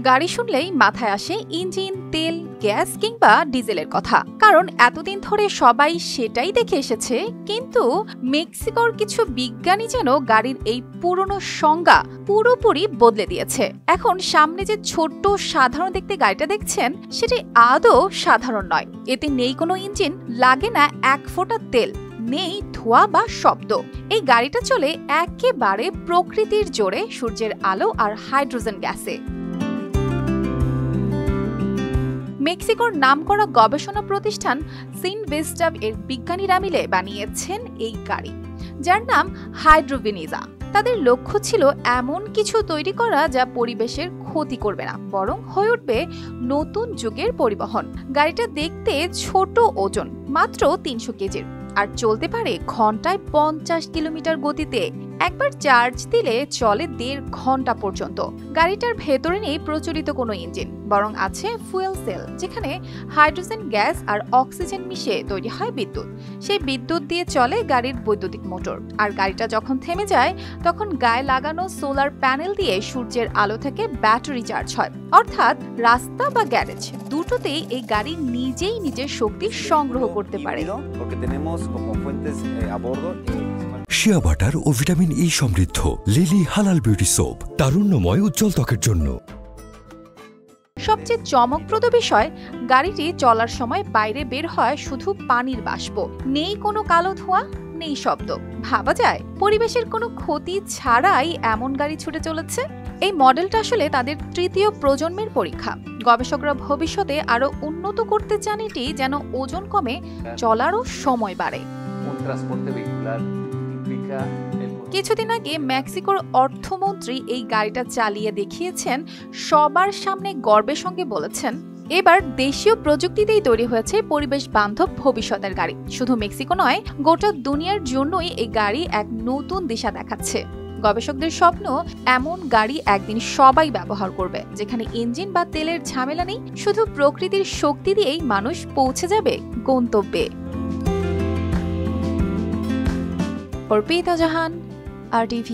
গাড়ি শুনলেই মাথায় আসে ইঞ্জিন, তেল, গ্যাস কিংবা ডিজেলের কথা, কারণ এতদিন ধরে সবাই সেটাই দেখে এসেছে। কিন্তু মেক্সিকোর কিছু বিজ্ঞানী যেন গাড়ির এই পুরনো সংজ্ঞা পুরোপুরি বদলে দিয়েছে। এখন সামনে যে ছোট্ট সাধারণ দেখতে গাড়িটা দেখছেন, সেটি আদৌ সাধারণ নয়। এতে নেই কোনো ইঞ্জিন, লাগে না এক ফোঁটা তেল, নেই ধোঁয়া বা শব্দ। এই গাড়িটা চলে একেবারে প্রকৃতির জোরে, সূর্যের আলো আর হাইড্রোজেন গ্যাসে। মেক্সিকোর নামকরা গবেষণা প্রতিষ্ঠান সিনভেস্টাভ এর বিজ্ঞানীরা মিলে বানিয়েছেন এই গাড়ি, যার নাম হাইড্রোভেনিজা। তাদের লক্ষ্য ছিল এমন কিছু তৈরি করা যা পরিবেশের ক্ষতি করবে না, বরং হয়ে উঠবে নতুন যুগের পরিবহন। গাড়িটা দেখতে ছোট, ওজন মাত্র 300 কেজির, আর চলতে পারে ঘন্টায় 50 কিলোমিটার গতিতে। একবার চার্জ দিলে চলে 1.5 ঘন্টা পর্যন্ত। গাড়িটার ভেতরে নেই প্রচলিত কোনো ইঞ্জিন, বরং আছে ফুয়েল সেল, যেখানে হাইড্রোজেন গ্যাস আর অক্সিজেন মিশে তৈরি হয় বিদ্যুৎ। সেই বিদ্যুৎ দিয়ে চলে গাড়ির বৈদ্যুতিক মোটর। আর গাড়িটা যখন থেমে যায়, তখন গায়ে লাগানো সোলার প্যানেল দিয়ে সূর্যের আলো থেকে ব্যাটারি চার্জ হয়। অর্থাৎ রাস্তা বা গ্যারেজ দুটোতেই এই গাড়ি নিজেই নিজের শক্তি সংগ্রহ করতে পারে। শিয়া বাটার ও ভিটামিন ই সমৃদ্ধ লিলি হালাল বিউটি সোপ, তারুণ্যময় উজ্জ্বল ত্বকের জন্য। সবচেয়ে চমকপ্রদ বিষয়, গাড়িটি চলার সময় বাইরে বের হয় শুধু পানির বাষ্প। নেই কোনো কালো ধোঁয়া, নেই শব্দ। ভাবা যায় পরিবেশের কোনো ক্ষতি ছাড়াই এমন গাড়ি ছুটে চলেছে। এই মডেলটা আসলে তাদের তৃতীয় প্রজন্মের পরীক্ষা। গবেষকরা ভবিষ্যতে আরো উন্নত করতে চান এটি, যেন ওজন কমে, চলারও সময় বাড়ে। কিছুদিন আগে মেক্সিকোর অর্থমন্ত্রী এই গাড়িটা চালিয়ে দেখিয়েছেন। সবার সামনে গর্বের সঙ্গে বলেছেন, এবার দেশীয় প্রযুক্তিতেই তৈরি হয়েছে পরিবেশ বান্ধব ভবিষ্যতের গাড়ি। শুধু মেক্সিকো নয়, গোটা দুনিয়ার জন্যই এই গাড়ি এক নতুন দিশা দেখাচ্ছে। গবেষকদের স্বপ্ন, এমন গাড়ি একদিন সবাই ব্যবহার করবে, যেখানে ইঞ্জিন বা তেলের ঝামেলা নেই, শুধু প্রকৃতির শক্তি দিয়েই মানুষ পৌঁছে যাবে গন্তব্যে। অর্পিতা জাহান, RTV।